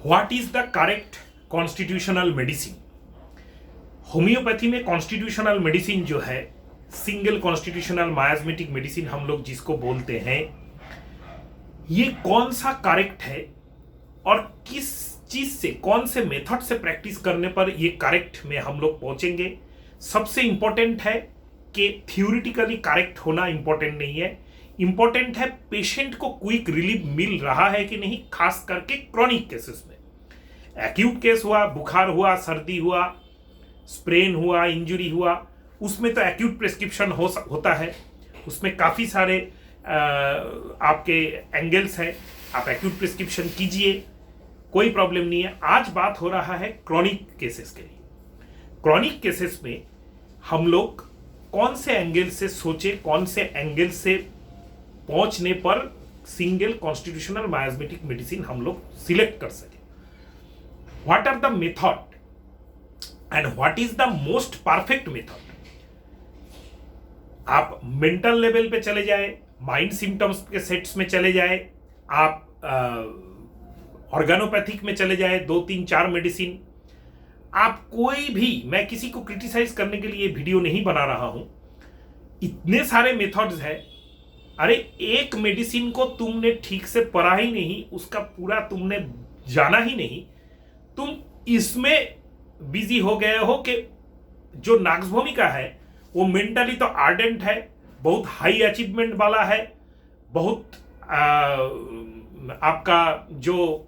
What is the correct constitutional medicine. Homeopathy में constitutional medicine जो है, सिंगल कॉन्स्टिट्यूशनल मायाज्मेटिक मेडिसिन हम लोग जिसको बोलते हैं, ये कौन सा करेक्ट है और किस चीज से, कौन से मेथड से प्रैक्टिस करने पर ये करेक्ट में हम लोग पहुंचेंगे। सबसे इंपॉर्टेंट है कि थ्योरेटिकली करेक्ट होना इंपॉर्टेंट नहीं है, इंपॉर्टेंट है पेशेंट को क्विक रिलीफ मिल रहा है कि नहीं, खास करके क्रॉनिक केसेस में। एक्यूट केस हुआ, बुखार हुआ, सर्दी हुआ, स्प्रेन हुआ, इंजरी हुआ, उसमें तो एक्यूट प्रिस्क्रिप्शन होता है, उसमें काफ़ी सारे आपके एंगल्स हैं, आप एक्यूट प्रिस्क्रिप्शन कीजिए, कोई प्रॉब्लम नहीं है। आज बात हो रहा है क्रॉनिक केसेस के लिए। क्रॉनिक केसेस में हम लोग कौन से एंगल से सोचे, कौन से एंगल से पहुंचने पर सिंगल कॉन्स्टिट्यूशनल मायाज्मेटिक मेडिसिन हम लोग सिलेक्ट कर सके। What are the method and what is the most perfect method. आप मेंटल लेवल पे चले जाए, माइंड सिम्टम्स के सेट्स में चले जाए, आप ऑर्गेनोपैथिक में चले जाए, 2 3 4 मेडिसिन, आप कोई भी, मैं किसी को क्रिटिसाइज करने के लिए वीडियो नहीं बना रहा हूं, इतने सारे मेथड्स हैं। अरे एक मेडिसिन को तुमने ठीक से पढ़ा ही नहीं, उसका पूरा तुमने जाना ही नहीं, तुम इसमें बिजी हो गए हो कि जो नाक्सभूमिका है वो मेंटली तो आर्डेंट है, बहुत हाई अचीवमेंट वाला है, बहुत आपका जो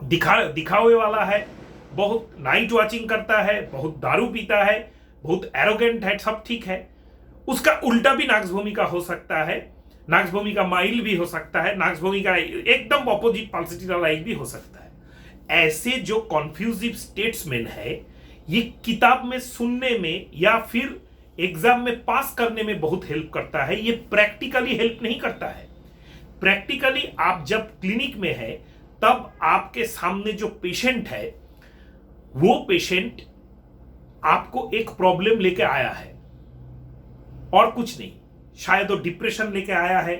दिखावे वाला है, बहुत नाइट वॉचिंग करता है, बहुत दारू पीता है, बहुत एरोगेंट है, सब ठीक है। उसका उल्टा भी नाक्सभूमिका हो सकता है, नाक्सभूमिका माइल्ड भी हो सकता है, नाक्सभूमिका एकदम ऑपोजिट पाल्सिटी लाइक भी हो सकता है। ऐसे जो कॉन्फ्यूजिव स्टेट्समेंट है, ये किताब में सुनने में या फिर एग्जाम में पास करने में बहुत हेल्प करता है, ये प्रैक्टिकली हेल्प नहीं करता है। प्रैक्टिकली आप जब क्लिनिक में है तब आपके सामने जो पेशेंट है, वो पेशेंट आपको एक प्रॉब्लम लेके आया है और कुछ नहीं। शायद वो डिप्रेशन लेके आया है,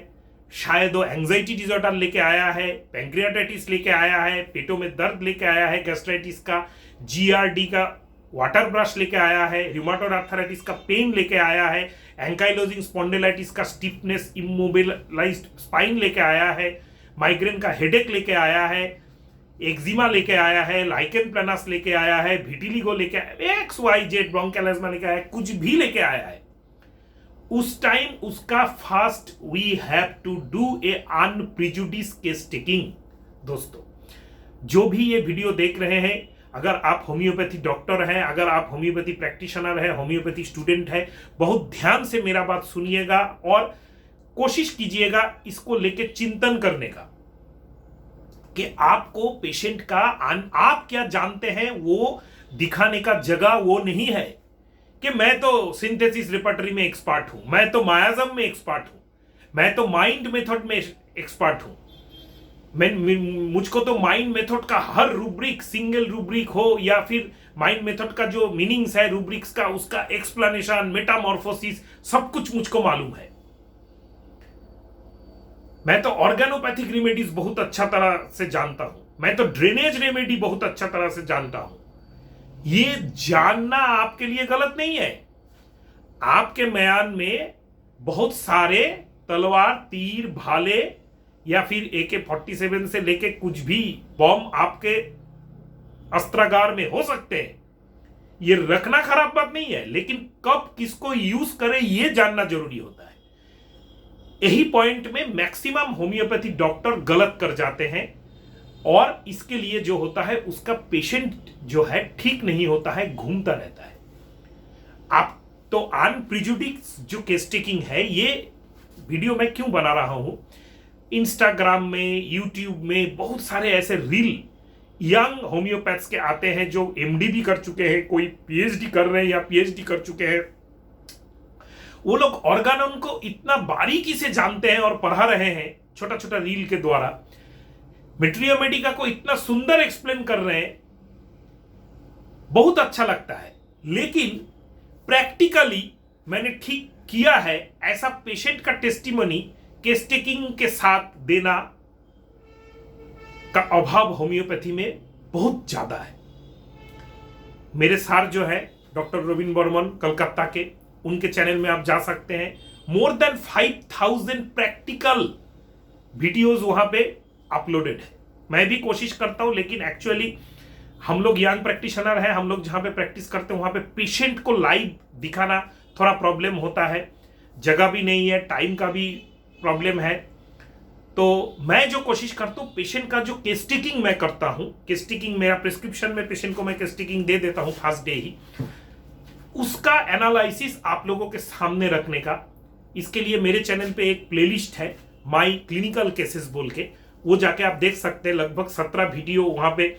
शायद वो एंजाइटी डिसऑर्डर लेके आया है, पैंक्रियाटाइटिस लेके आया है, पेटों में दर्द लेके आया है, गैस्ट्राइटिस का, जीआरडी का वाटर ब्रश लेके आया है, रिमेटॉइड आर्थराइटिस का पेन लेके आया है, एंकाइलोजिंग स्पॉन्डिलाइटिस का स्टिफनेस, इमोबिलाइज्ड स्पाइन लेके आया है, माइग्रेन का हेडेक लेके आया है, एक्जिमा लेके आया है, लाइकेन प्लानस लेके आया है, विटिलिगो लेके आया है, XYZ ब्रोंकियल एस्मा लेके आया है, कुछ भी लेके आया है, उस टाइम उसका fast we have to do a unprejudiced case taking. दोस्तों, जो भी ये वीडियो देख रहे हैं, अगर आप होम्योपैथी डॉक्टर हैं, अगर आप होम्योपैथी प्रैक्टिशनर हैं, होम्योपैथी स्टूडेंट हैं, बहुत ध्यान से मेरा बात सुनिएगा और कोशिश कीजिएगा इसको लेके चिंतन करने का कि आपको पेशेंट का आप क्या जानते हैं वो दिखाने का जगह वो नहीं है कि मैं तो सिंथेसिस रिपर्टरी में एक्सपर्ट हूं, मैं तो मायाज्म में एक्सपर्ट हूं, मैं तो माइंड मेथड में एक्सपर्ट हूं, मुझको तो माइंड मेथड का हर रूब्रिक, सिंगल रूब्रिक हो या फिर माइंड मेथड का जो मीनिंग्स है रूब्रिक्स का, उसका एक्सप्लेनेशन, मेटामॉर्फोसिस, सब कुछ मुझको मालूम है। मैं तो ऑर्गेनोपैथिक रेमेडीज बहुत अच्छा तरह से जानता हूं, मैं तो ड्रेनेज रेमेडी बहुत अच्छा तरह से जानता हूं। ये जानना आपके लिए गलत नहीं है। आपके म्यान में बहुत सारे तलवार, तीर, भाले या फिर AK-47 से लेके कुछ भी बॉम्ब आपके अस्त्रागार में हो सकते हैं, ये रखना खराब बात नहीं है, लेकिन कब किसको यूज करें ये जानना जरूरी होता है। यही पॉइंट में मैक्सिमम होम्योपैथी डॉक्टर गलत कर जाते हैं और इसके लिए जो होता है उसका पेशेंट जो है ठीक नहीं होता है, घूमता रहता है। आप तो अनप्रिजुडिस जो केस टेकिंग है, ये वीडियो मैं क्यों बना रहा हूं, इंस्टाग्राम में, यूट्यूब में बहुत सारे ऐसे रील यंग होम्योपैथ्स के आते हैं जो MD भी कर चुके हैं, कोई PhD कर रहे हैं या PhD कर चुके हैं। वो लोग ऑर्गेनोन को इतना बारीकी से जानते हैं और पढ़ा रहे हैं छोटा छोटा रील के द्वारा, मेटेरिया मेडिका को इतना सुंदर एक्सप्लेन कर रहे हैं, बहुत अच्छा लगता है। लेकिन प्रैक्टिकली मैंने ठीक किया है ऐसा पेशेंट का टेस्टिमनी केस टेकिंग के साथ देना का अभाव होम्योपैथी में बहुत ज्यादा है। मेरे सार जो है डॉक्टर रविंद्र बर्मन कलकत्ता के, उनके चैनल में आप जा सकते हैं। मोर देन 5000 प्रैक्टिकल वीडियोस वहां पे अपलोडेड है। मैं भी कोशिश करता हूं, लेकिन एक्चुअली हम लोग यंग प्रैक्टिशनर हैं, हम लोग जहां पे प्रैक्टिस करते हैं वहां पे पेशेंट को लाइव दिखाना थोड़ा प्रॉब्लम होता है, जगह भी नहीं है, टाइम का भी प्रॉब्लम है। तो मैं जो कोशिश करता हूं, पेशेंट का जो केस टेकिंग मैं करता हूं, केस टेकिंग मेरा प्रिस्क्रिप्शन में पेशेंट को मैं केस टेकिंग दे देता हूं फर्स्ट डे ही, उसका एनालिसिस आप लोगों के सामने रखने का, इसके लिए मेरे चैनल पे एक प्लेलिस्ट है माय क्लिनिकल केसेस बोल के, वो जाके आप देख सकते हैं। लगभग 17 वीडियो वहां पे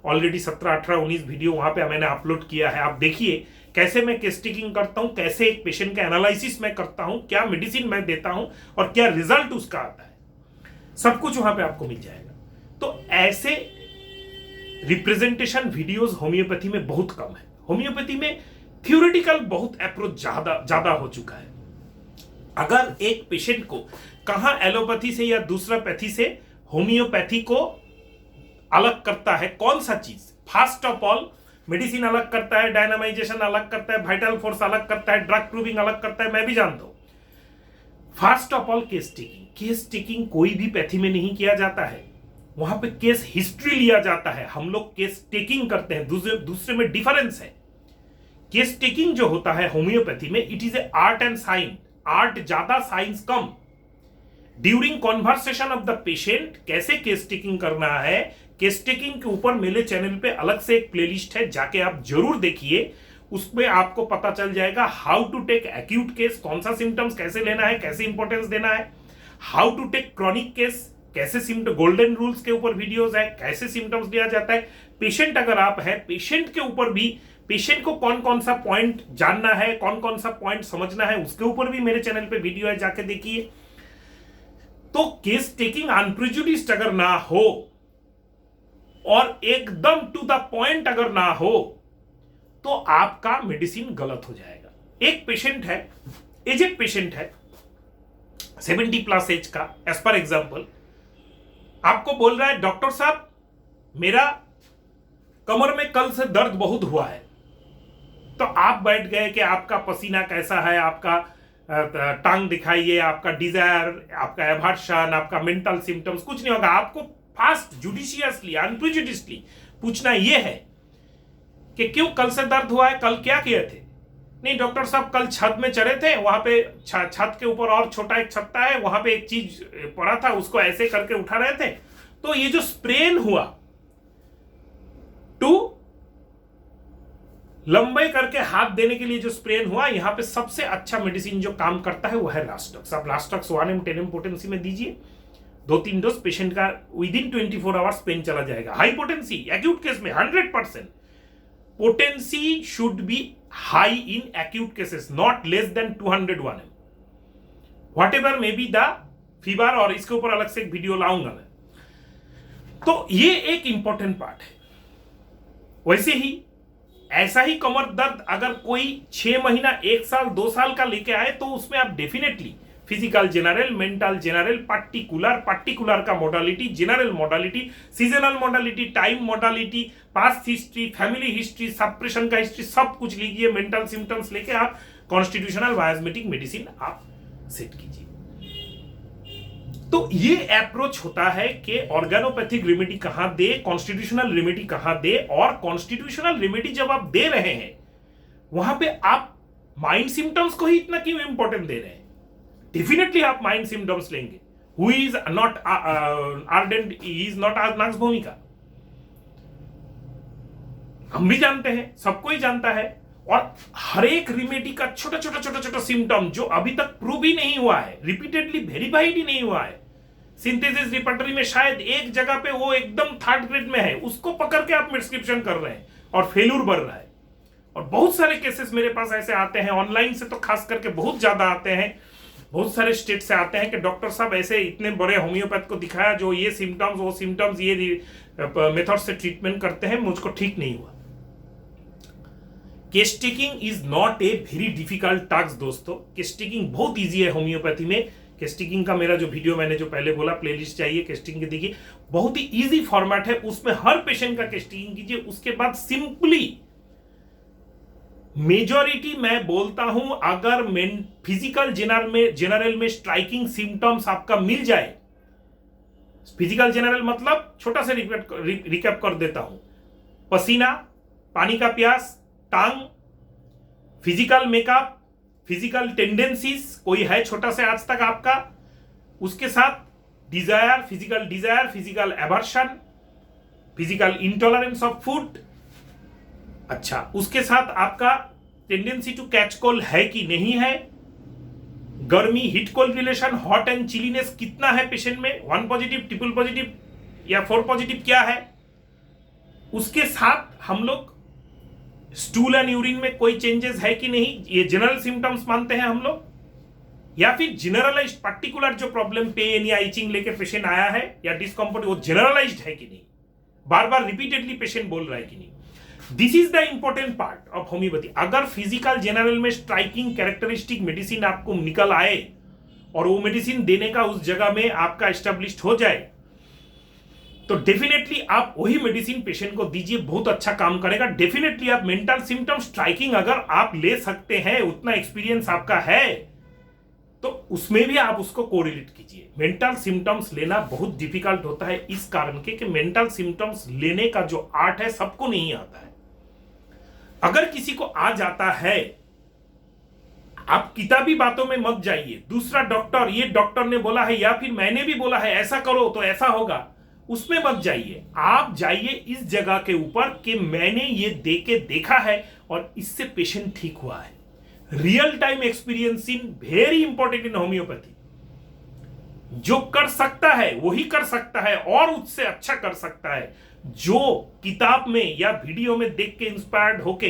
ऑलरेडी 17, 18, 19 वीडियो वहां पे मैंने अपलोड किया है। आप देखिए कैसे मैं केस टेकिंग करता हूं, कैसे एक पेशेंट का एनालिसिस मैं करता हूं, क्या मेडिसिन मैं देता हूं और क्या रिजल्ट उसका आता है, सब कुछ वहां पे आपको मिल जाएगा। तो ऐसे रिप्रेजेंटेशन वीडियोस होम्योपैथी में बहुत कम है। होम्योपैथी में थ्योरेटिकल बहुत अप्रोच ज्यादा हो चुका है। अगर एक पेशेंट को कहां एलोपैथी से या दूसरा पैथी से होम्योपैथी को अलग करता है, कौन सा चीज, फर्स्ट ऑफ ऑल मेडिसिन अलग करता है, डायनामाइजेशन अलग करता है, वाइटल फोर्स अलग करता है, ड्रग प्रूविंग अलग करता है, मैं भी जानता हूं। First of all case taking, case taking कोई भी पैथी में नहीं किया जाता है, वहां पे केस हिस्ट्री लिया जाता है, हम लोग केस टेकिंग करते हैं, दूसरे में डिफरेंस है। केस टेकिंग जो होता है होम्योपैथी में, it is a art and science, art ज्यादा साइंस कम। During conversation of the patient कैसे केस टेकिंग करना है, केस टेकिंग के ऊपर मेरे चैनल पे अलग से एक प्लेलिस्ट है, जाके आप जरूर देखिए, उसमें आपको पता चल जाएगा how to take acute case, कौन सा सिम्टम्स कैसे लेना है, कैसे इंपॉर्टेंस देना है, how to take chronic case, कैसे सिम्टम, गोल्डन रूल्स के ऊपर वीडियोस है, कैसे सिम्टम्स लिया जाता है। पेशेंट अगर आप है, पेशेंट के ऊपर भी, पेशेंट को कौन कौन सा पॉइंट जानना है, कौन कौन सा पॉइंट समझना है, उसके ऊपर भी मेरे चैनल पे वीडियो है, जाके देखिए। तो केस टेकिंग अनप्रेजुडिस्ड अगर ना हो और एकदम टू द पॉइंट अगर ना हो, तो आपका मेडिसिन गलत हो जाएगा। एक पेशेंट है, एजेड पेशेंट है, 70 प्लस एज का, एज पर एग्जाम्पल, आपको बोल रहा है डॉक्टर साहब मेरा कमर में कल से दर्द बहुत हुआ है। तो आप बैठ गए कि आपका पसीना कैसा है, आपका टांग दिखाइए, आपका डिजायर, आपका एवर्शन, आपका मेंटल सिम्टम्स, कुछ नहीं होगा। आपको फास्ट, जुडिशियसली, अनप्रेजुडिस्डली पूछना यह है कि क्यों कल से दर्द हुआ है, कल क्या किए थे। नहीं डॉक्टर साहब कल छत में चढ़े थे, वहां पे छत के ऊपर और छोटा एक छत्ता है, वहां पे एक चीज पड़ा था, उसको ऐसे करके उठा रहे थे, तो ये जो स्प्रेन हुआ टू लंबे करके हाथ देने के लिए जो स्प्रेन हुआ, यहां पे सबसे अच्छा मेडिसिन जो काम करता है वो है रास्टक्स। आप रास्टक्स 1 10 पोटेंसी में दीजिए, 2-3 डोज, पेशेंट का विद इन 24 आवर्स पेन चला जाएगा। हाई पोटेंसी एक्यूट केस में 100%। Potency should be high in acute cases, not less than 200 1 m, whatever may be the fever, और इसके ऊपर अलग से एक वीडियो लाऊंगा मैं। तो ये एक इंपॉर्टेंट पार्ट है। वैसे ही ऐसा ही कमर दर्द अगर कोई 6 महीना, 1 साल, 2 साल का लेके आए, तो उसमें आप definitely physical general, mental general, particular का modality, general modality, seasonal modality, time modality, past history, family history, suppression का हिस्ट्री, सब कुछ लीजिए। मेंटल सिम्टम्स लेके आप कॉन्स्टिट्यूशनल बायोस्मेटिक मेडिसिन आप सेट कीजिए। तो ये अप्रोच होता है कि ऑर्गेनोपैथिक रेमेडी कहां दे, कॉन्स्टिट्यूशनल रेमेडी कहां दे, और कॉन्स्टिट्यूशनल रेमेडी जब आप दे रहे हैं वहां पे आप माइंड सिम्टम्स को ही इतना क्यों इंपॉर्टेंट दे रहे हैं। डेफिनेटली आप माइंड सिम्टम्स लेंगे। Who is not ardent, is not knocks भूमिका, हम भी जानते हैं, सबको ही जानता है। और हर एक रेमेडी का छोटा छोटा सिम्टम जो अभी तक प्रूव ही नहीं हुआ है, रिपीटेडली वेरीफाइड ही नहीं हुआ है, सिंथेसिस रिपर्टरी में शायद एक जगह पे वो एकदम 3rd ग्रेड में है, उसको पकड़ के आप प्रिस्क्रिप्शन कर रहे हैं और फेल्यूर बढ़ रहा है। और बहुत सारे केसेस मेरे पास ऐसे आते हैं, ऑनलाइन से तो खास करके बहुत ज्यादा आते हैं, बहुत सारे स्टेट से आते हैं कि डॉक्टर साहब ऐसे इतने बड़े होम्योपैथ को दिखाया जो ये सिम्टम्स, वो सिम्टम्स, ये मेथड से ट्रीटमेंट करते हैं, मुझको ठीक नहीं हुआ। Case taking is not a very difficult task दोस्तों। केस टेकिंग बहुत इजी है होम्योपैथी में। केस्टिकिंग का मेरा जो वीडियो मैंने जो पहले बोला प्लेलिस्ट चाहिए केस्टिकिंग की, देखिए बहुत ही इजी फॉर्मेट है, उसमें हर पेशेंट का केस्टिकिंग कीजिए। उसके बाद सिंपली मेजॉरिटी मैं बोलता हूं, अगर फिजिकल जनरल में स्ट्राइकिंग सिम्टम्स आपका मिल जाए, फिजिकल जनरल मतलब छोटा सा रिकैप कर देता हूं, पसीना, पानी का प्यास, टांग, फिजिकल मेकअप, फिजिकल टेंडेंसीज कोई है छोटा से आज तक आपका, उसके साथ desire, physical aversion, physical intolerance of food, अच्छा उसके साथ आपका टेंडेंसी टू कैच कोल्ड है कि नहीं है, गर्मी heat cold relation, hot and chilliness कितना है पेशेंट में, 1 पॉजिटिव, ट्रिपल पॉजिटिव या 4 पॉजिटिव क्या है, उसके साथ हम लोग स्टूल एंड यूरिन में कोई चेंजेस है कि नहीं, ये जनरल सिम्टम्स मानते हैं हम लोग, या फिर जनरलाइज्ड पर्टिकुलर जो प्रॉब्लम पेन या इचिंग लेके पेशेंट आया है या डिस्कम्फर्ट वो जनरलाइज्ड है कि नहीं, बार बार रिपीटेडली पेशेंट बोल रहा है कि नहीं। This is the important part of homeopathy. अगर फिजिकल जनरल में स्ट्राइकिंग कैरेक्टरिस्टिक मेडिसिन आपको निकल आए और वो मेडिसिन देने का उस जगह में आपका एस्टेब्लिश्ड हो जाए, तो डेफिनेटली आप वही मेडिसिन पेशेंट को दीजिए, बहुत अच्छा काम करेगा। डेफिनेटली आप मेंटल सिम्टम स्ट्राइकिंग अगर आप ले सकते हैं, उतना एक्सपीरियंस आपका है, तो उसमें भी आप उसको कोरिलेट कीजिए। मेंटल सिम्टम्स लेना बहुत डिफिकल्ट होता है इस कारण के कि मेंटल सिम्टम्स लेने का जो आर्ट है सबको नहीं आता है। अगर किसी को आ जाता है, आप किताबी बातों में मत जाइए, दूसरा डॉक्टर, ये डॉक्टर ने बोला है या फिर मैंने भी बोला है ऐसा करो तो ऐसा होगा, उसमें मत जाइए। आप जाइए इस जगह के ऊपर कि मैंने ये दे के देखा है और इससे पेशेंट ठीक हुआ है। Real time experience in very important in homeopathy. जो कर सकता है वही कर सकता है और उससे अच्छा कर सकता है। जो किताब में या वीडियो में देख के इंस्पायर्ड होके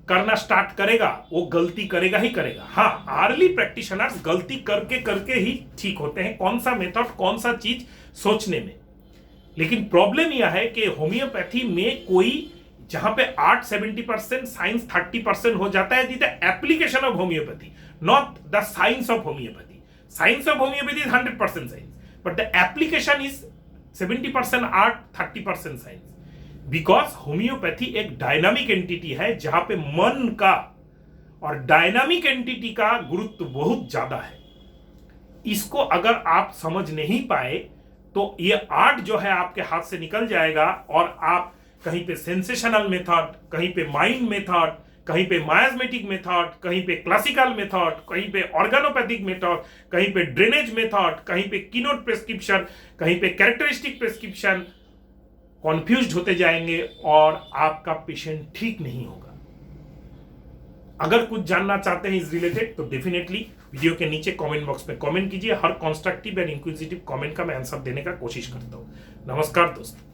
करना स्टार्ट करेगा वो गलती करेगा ही करेगा। हाँ, अर्ली प्रैक्टिशनर्स गलती करके करके ही ठीक होते हैं, कौन सा मेथड कौन सा चीज सोचने में। लेकिन प्रॉब्लम यह है कि होम्योपैथी में कोई जहां पे आर्ट 70% साइंस 30% हो जाता है, the application of homeopathy, not the science of homeopathy. Science of homeopathy is 100% science, but the application is 70% art 30% science. Because homeopathy एक डायनामिक एंटिटी है जहां पे मन का और डायनामिक एंटिटी का गुरुत्व बहुत ज्यादा है। इसको अगर आप समझ नहीं पाए तो ये आर्ट जो है आपके हाथ से निकल जाएगा और आप कहीं पे सेंसेशनल मेथड, कहीं पे माइंड मेथड, कहीं पे मायाज्मेटिक मेथड, कहीं पे क्लासिकल मेथड, कहीं पे ऑर्गेनोपैथिक मेथड, कहीं पे ड्रेनेज मेथड, कहीं पे कीनोट प्रेस्क्रिप्शन, कहीं पे कैरेक्टरिस्टिक प्रेस्क्रिप्शन, कॉन्फ्यूज्ड होते जाएंगे और आपका पेशेंट ठीक नहीं होगा। अगर कुछ जानना चाहते हैं इस रिलेटेड तो डेफिनेटली वीडियो के नीचे कमेंट बॉक्स में कमेंट कीजिए। हर कंस्ट्रक्टिव एंड इंक्विजिटिव कमेंट का मैं आंसर देने का कोशिश करता हूं। नमस्कार दोस्तों।